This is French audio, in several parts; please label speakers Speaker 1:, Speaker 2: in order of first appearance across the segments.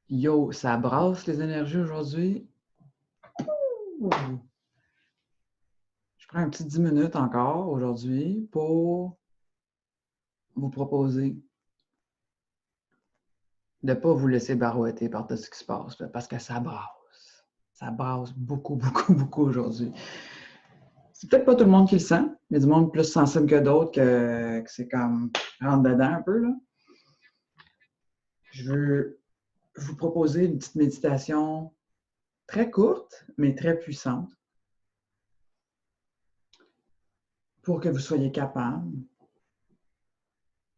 Speaker 1: Yo, ça brasse les énergies aujourd'hui. Je prends un petit 10 minutes encore aujourd'hui pour vous proposer de ne pas vous laisser barouetter par tout ce qui se passe, là, parce que ça brasse. Ça brasse beaucoup, beaucoup, beaucoup aujourd'hui. C'est peut-être pas tout le monde qui le sent. Il y a du monde plus sensible que d'autres que c'est comme rentre dedans un peu, là. Je veux vous proposer une petite méditation très courte, mais très puissante pour que vous soyez capable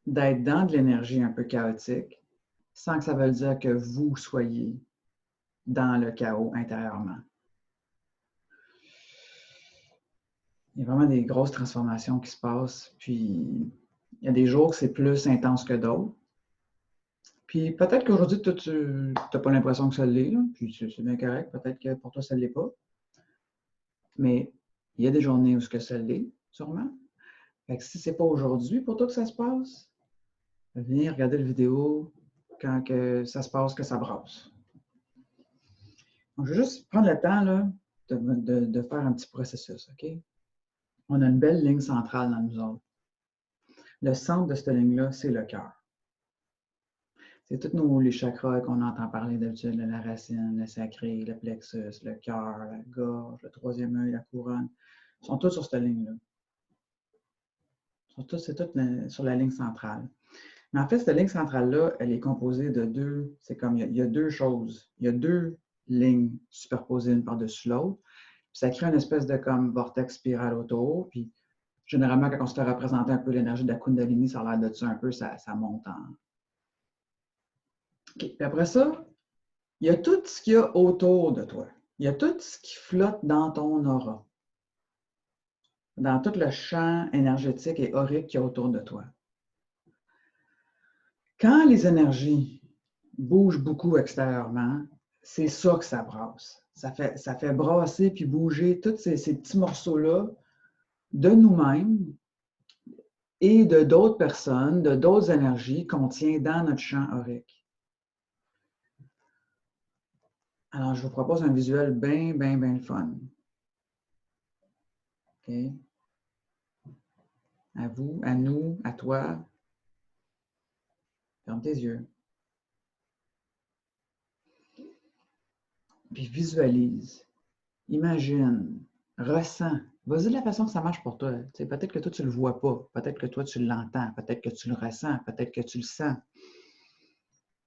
Speaker 1: d'être dans de l'énergie un peu chaotique sans que ça veuille dire que vous soyez dans le chaos intérieurement. Il y a vraiment des grosses transformations qui se passent, puis il y a des jours que c'est plus intense que d'autres. Puis peut-être qu'aujourd'hui, toi, tu n'as pas l'impression que ça l'est, là, puis c'est bien correct, peut-être que pour toi, ça ne l'est pas. Mais il y a des journées où ce que ça l'est, sûrement. Fait que si ce n'est pas aujourd'hui pour toi que ça se passe, venez regarder la vidéo quand que ça se passe, que ça brasse. Donc, je vais juste prendre le temps là, de faire un petit processus, OK? On a une belle ligne centrale dans nous autres. Le centre de cette ligne-là, c'est le cœur. C'est tous les chakras qu'on entend parler d'habitude, la racine, le sacré, le plexus, le cœur, la gorge, le troisième œil, la couronne. Ils sont tous sur cette ligne-là. C'est tout sur la ligne centrale. Mais en fait, cette ligne centrale-là, elle est composée de deux. C'est comme il y a deux choses. Il y a deux lignes superposées une par-dessus l'autre. Ça crée une espèce de comme vortex spirale autour. Puis généralement, quand on se fait représenter un peu l'énergie de la Kundalini, ça a l'air de ça un peu, ça monte en. OK. Puis après ça, il y a tout ce qu'il y a autour de toi. Il y a tout ce qui flotte dans ton aura, dans tout le champ énergétique et aurique qu'il y a autour de toi. Quand les énergies bougent beaucoup extérieurement, c'est ça que ça brasse. Ça fait brasser puis bouger tous ces petits morceaux-là de nous-mêmes et de d'autres personnes, de d'autres énergies qu'on tient dans notre champ aurique. Alors, je vous propose un visuel bien, bien, bien fun. OK? À vous, à nous, à toi. Ferme tes yeux. Puis visualise. Imagine. Ressens. Vas-y de la façon que ça marche pour toi. Peut-être que toi, tu ne le vois pas. Peut-être que toi, tu l'entends. Peut-être que tu le ressens. Peut-être que tu le sens.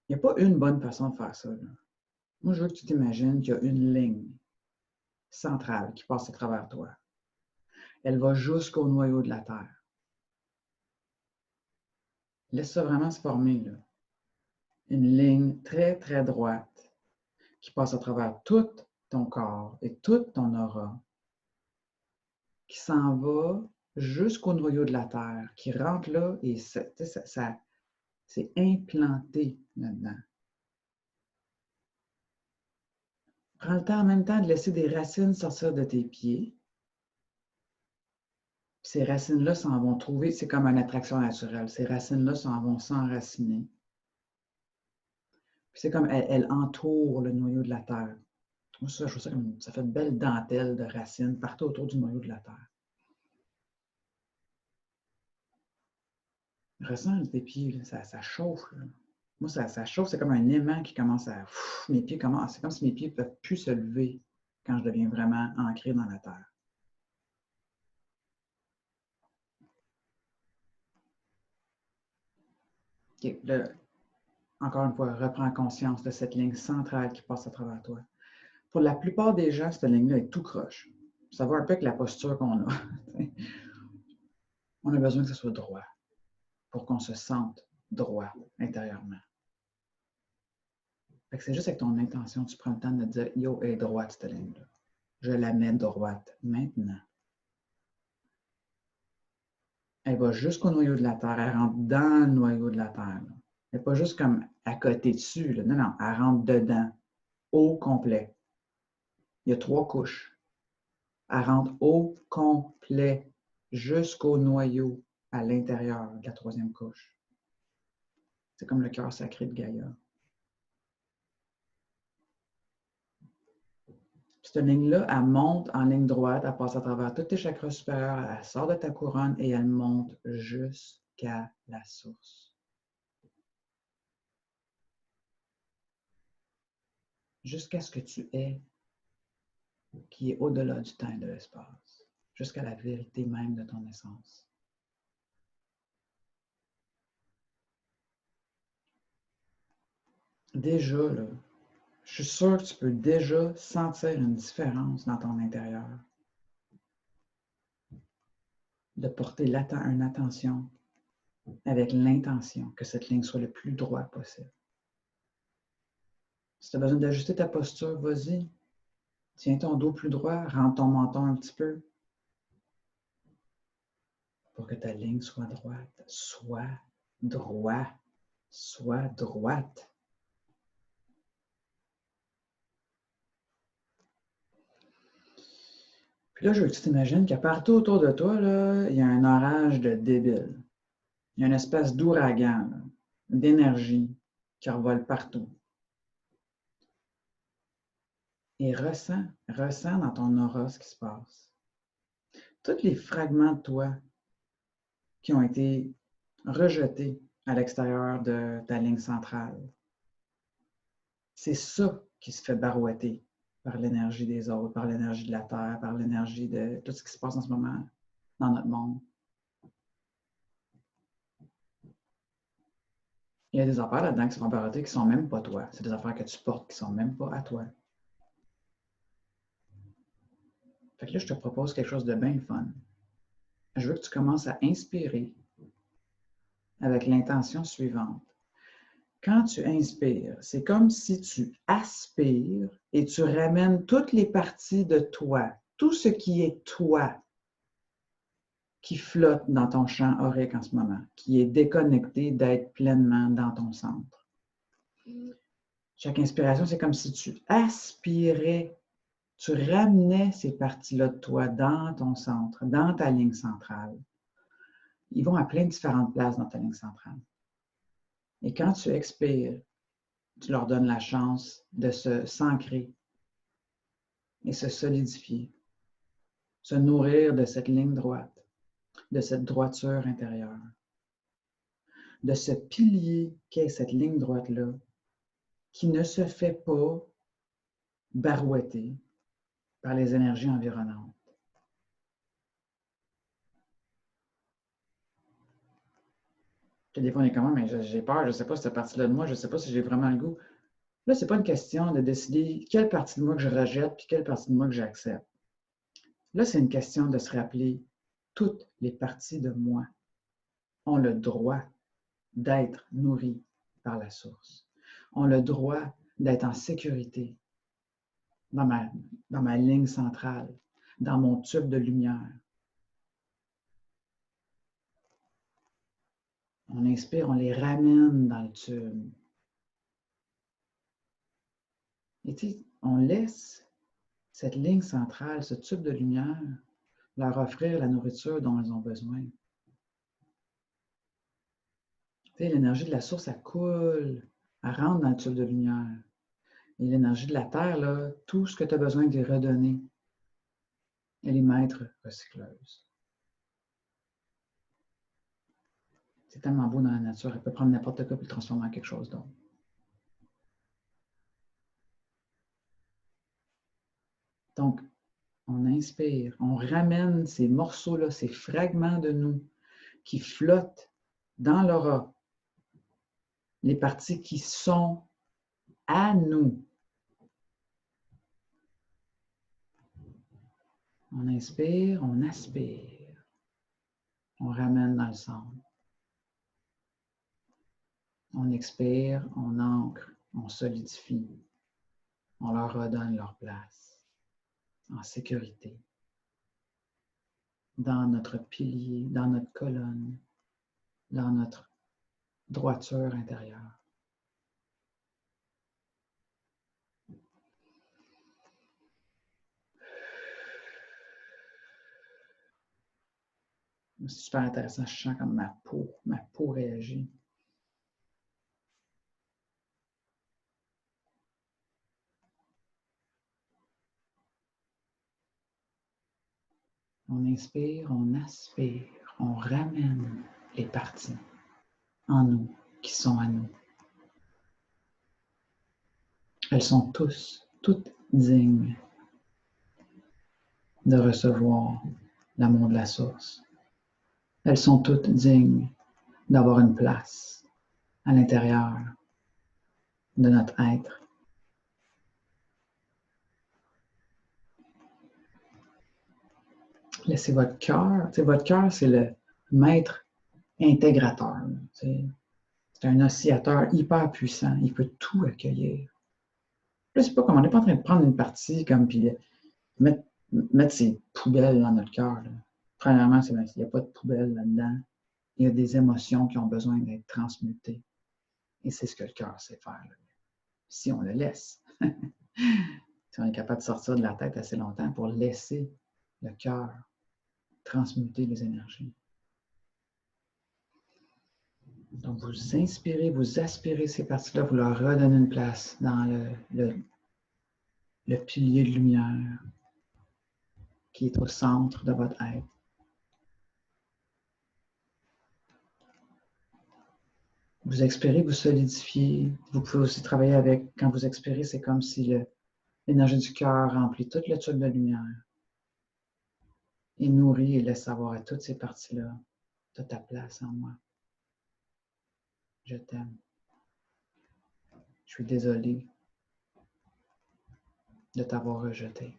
Speaker 1: Il n'y a pas une bonne façon de faire ça, là. Moi, je veux que tu t'imagines qu'il y a une ligne centrale qui passe à travers toi. Elle va jusqu'au noyau de la Terre. Laisse ça vraiment se former, là. Une ligne très, très droite qui passe à travers tout ton corps et toute ton aura, qui s'en va jusqu'au noyau de la Terre, qui rentre là et c'est implanté là-dedans. Prends le temps en même temps de laisser des racines sortir de tes pieds. Ces racines-là s'en vont trouver, c'est comme une attraction naturelle. Ces racines-là s'en vont s'enraciner. C'est comme elles entourent le noyau de la Terre. Moi, je trouve ça comme ça fait une belle dentelle de racines partout autour du noyau de la Terre. Ressens tes pieds, là, ça chauffe. Là. Moi, ça chauffe, c'est comme un aimant qui commence à. Mes pieds commencent. C'est comme si mes pieds ne peuvent plus se lever quand je deviens vraiment ancré dans la terre. OK. Là, encore une fois, reprends conscience de cette ligne centrale qui passe à travers toi. Pour la plupart des gens, cette ligne-là est tout croche. Ça va un peu avec la posture qu'on a. On a besoin que ce soit droit pour qu'on se sente droit intérieurement. C'est juste avec ton intention, tu prends le temps de te dire yo, elle est droite cette ligne-là. Je la mets droite maintenant. Elle va jusqu'au noyau de la Terre. Elle rentre dans le noyau de la Terre. Là. Elle n'est pas juste comme à côté dessus. Là. Non, non, elle rentre dedans, au complet. Il y a 3 couches. Elle rentre au complet, jusqu'au noyau. à l'intérieur de la troisième couche. C'est comme le cœur sacré de Gaïa. Cette ligne-là, elle monte en ligne droite, elle passe à travers tous tes chakras supérieurs, elle sort de ta couronne et elle monte jusqu'à la source. Jusqu'à ce que tu aies, qui est au-delà du temps et de l'espace, jusqu'à la vérité même de ton essence. Déjà, là, je suis sûr que tu peux déjà sentir une différence dans ton intérieur. De porter une attention avec l'intention que cette ligne soit le plus droit possible. Si tu as besoin d'ajuster ta posture, vas-y. Tiens ton dos plus droit, rentre ton menton un petit peu pour que ta ligne soit droite. Sois droit. Sois droite. Puis là, je veux que tu t'imagines qu'à partout autour de toi, là, il y a un orage de débile. Il y a une espèce d'ouragan, d'énergie qui revole partout. Et ressens dans ton aura ce qui se passe. Tous les fragments de toi qui ont été rejetés à l'extérieur de ta ligne centrale. C'est ça qui se fait barouetter par l'énergie des autres, par l'énergie de la Terre, par l'énergie de tout ce qui se passe en ce moment dans notre monde. Il y a des affaires là-dedans qui sont barottées qui ne sont même pas toi. C'est des affaires que tu portes qui ne sont même pas à toi. Fait que là, je te propose quelque chose de bien fun. Je veux que tu commences à inspirer avec l'intention suivante. Quand tu inspires, c'est comme si tu aspires et tu ramènes toutes les parties de toi, tout ce qui est toi, qui flotte dans ton champ aurique en ce moment, qui est déconnecté d'être pleinement dans ton centre. Chaque inspiration, c'est comme si tu aspirais, tu ramenais ces parties-là de toi dans ton centre, dans ta ligne centrale. Ils vont à plein de différentes places dans ta ligne centrale. Et quand tu expires, tu leur donnes la chance de se s'ancrer et se solidifier, se nourrir de cette ligne droite, de cette droiture intérieure, de ce pilier qu'est cette ligne droite-là, qui ne se fait pas barouetter par les énergies environnantes. Puis des fois, on est comment, mais j'ai peur, je ne sais pas cette partie-là de moi, je ne sais pas si j'ai vraiment le goût. Là, ce n'est pas une question de décider quelle partie de moi que je rejette puis quelle partie de moi que j'accepte. Là, c'est une question de se rappeler toutes les parties de moi ont le droit d'être nourries par la source, ont le droit d'être en sécurité dans ma ligne centrale, dans mon tube de lumière. On inspire, on les ramène dans le tube. Et tu sais, on laisse cette ligne centrale, ce tube de lumière, leur offrir la nourriture dont elles ont besoin. Tu sais, l'énergie de la source, elle coule, elle rentre dans le tube de lumière. Et l'énergie de la Terre, là, tout ce que tu as besoin de redonner, elle est maître recycleuse. C'est tellement beau dans la nature, elle peut prendre n'importe quoi et le transformer en quelque chose d'autre. Donc, on inspire, on ramène ces morceaux-là, ces fragments de nous qui flottent dans l'aura, les parties qui sont à nous. On inspire, on aspire, on ramène dans le centre. On expire, on ancre, on solidifie, on leur redonne leur place en sécurité, dans notre pilier, dans notre colonne, dans notre droiture intérieure. C'est super intéressant. Je sens comme ma peau réagit. On inspire, on aspire, on ramène les parties en nous qui sont à nous. Elles sont toutes dignes de recevoir l'amour de la source. Elles sont toutes dignes d'avoir une place à l'intérieur de notre être. Laissez votre cœur, c'est le maître intégrateur. C'est un oscillateur hyper puissant, il peut tout accueillir. Je ne sais pas comment, on n'est pas en train de prendre une partie comme puis mettre ses poubelles dans notre cœur. Premièrement, il n'y a pas de poubelle là-dedans. Il y a des émotions qui ont besoin d'être transmutées. Et c'est ce que le cœur sait faire, là. Si on le laisse. Si on est capable de sortir de la tête assez longtemps pour laisser le cœur transmuter les énergies. Donc, vous inspirez, vous aspirez ces parties-là, vous leur redonnez une place dans le pilier de lumière qui est au centre de votre être. Vous expirez, vous solidifiez. Vous pouvez aussi travailler avec, quand vous expirez, c'est comme si l'énergie du cœur remplit tout le tube de lumière et nourrit et laisse savoir à toutes ces parties-là, tu as ta place en moi. Je t'aime. Je suis désolé de t'avoir rejeté.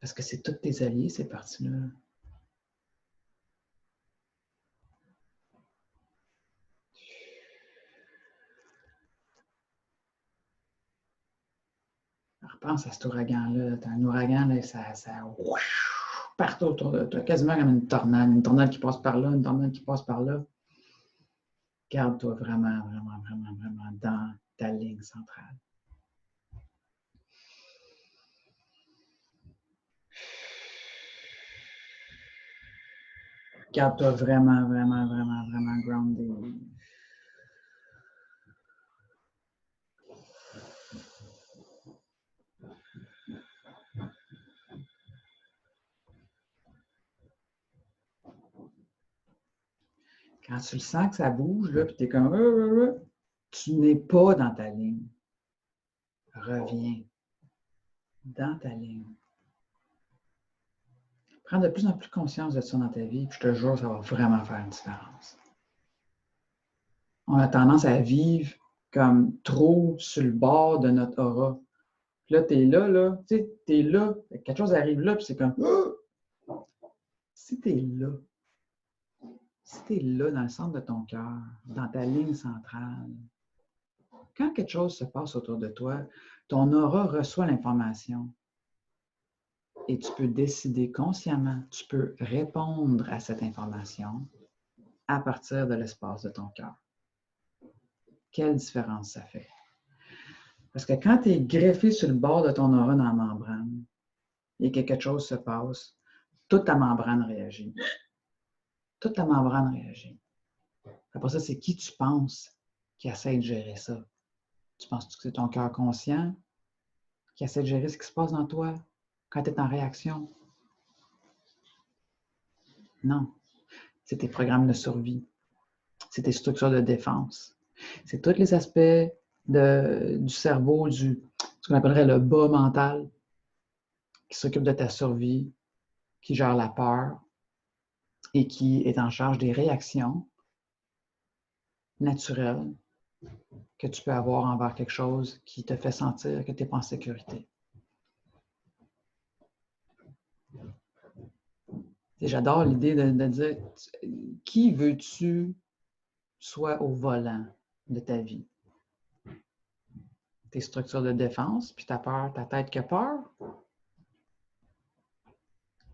Speaker 1: Parce que c'est tous tes alliés, ces parties-là. Repense à cet ouragan-là. Tu as un ouragan, là, ça partout autour de toi, quasiment comme une tornade qui passe par là, une tornade qui passe par là. Garde-toi vraiment, vraiment, vraiment, vraiment dans ta ligne centrale. Garde-toi vraiment, vraiment, vraiment, vraiment grounded. Quand tu le sens que ça bouge, là, puis tu es comme tu n'es pas dans ta ligne. Reviens dans ta ligne. Prends de plus en plus conscience de ça dans ta vie, puis je te jure, ça va vraiment faire une différence. On a tendance à vivre comme trop sur le bord de notre aura. Puis là, tu es là, tu sais, tu es là, quelque chose arrive là, puis c'est comme si tu es là, dans le centre de ton cœur, dans ta ligne centrale, quand quelque chose se passe autour de toi, ton aura reçoit l'information et tu peux décider consciemment, tu peux répondre à cette information à partir de l'espace de ton cœur. Quelle différence ça fait? Parce que quand tu es greffé sur le bord de ton aura dans la membrane et que quelque chose se passe, toute ta membrane réagit. Toute ta membrane réagit. Après ça, c'est qui tu penses qui essaie de gérer ça? Tu penses que c'est ton cœur conscient qui essaie de gérer ce qui se passe dans toi quand tu es en réaction? Non. C'est tes programmes de survie. C'est tes structures de défense. C'est tous les aspects du cerveau, ce qu'on appellerait le bas mental, qui s'occupe de ta survie, qui gère la peur et qui est en charge des réactions naturelles que tu peux avoir envers quelque chose qui te fait sentir que tu n'es pas en sécurité. Et j'adore l'idée de dire qui veux-tu soit au volant de ta vie? Tes structures de défense, puis ta peur, ta tête qui a peur,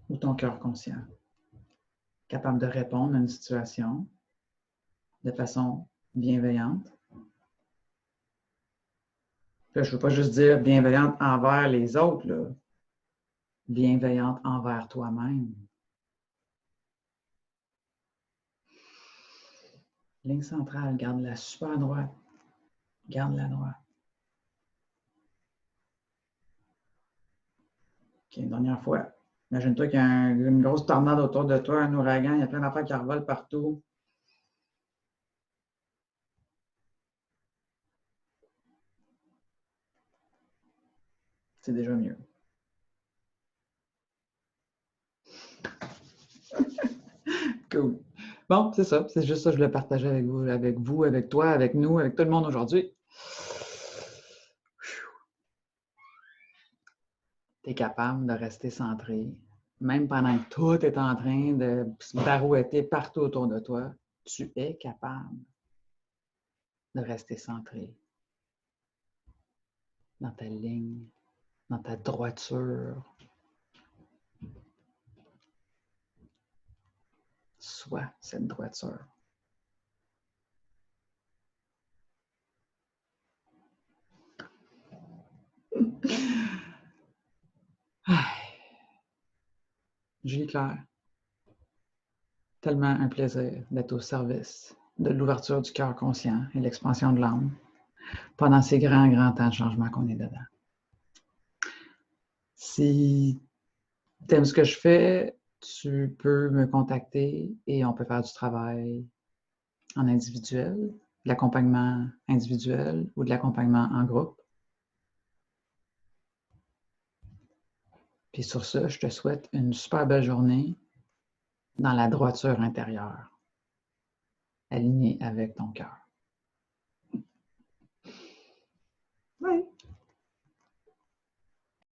Speaker 1: ou ton cœur conscient, capable de répondre à une situation de façon bienveillante. Là, je ne veux pas juste dire bienveillante envers les autres, là. Bienveillante envers toi-même. Ligne centrale, garde-la super droite. Garde-la droite. OK, dernière fois. Imagine-toi qu'il y a une grosse tornade autour de toi, un ouragan, il y a plein d'affaires qui revolent partout. C'est déjà mieux. Cool. Bon, c'est ça. C'est juste ça que je voulais partager avec toi, avec nous, avec tout le monde aujourd'hui. Tu es capable de rester centré, même pendant que tout est en train de se barouetter partout autour de toi. Tu es capable de rester centré dans ta ligne, dans ta droiture. Sois cette droiture. Julie-Claire, tellement un plaisir d'être au service de l'ouverture du cœur conscient et l'expansion de l'âme pendant ces grands, grands temps de changement qu'on est dedans. Si tu aimes ce que je fais, tu peux me contacter et on peut faire du travail en individuel, de l'accompagnement individuel ou de l'accompagnement en groupe. Puis sur ça, je te souhaite une super belle journée dans la droiture intérieure, alignée avec ton cœur.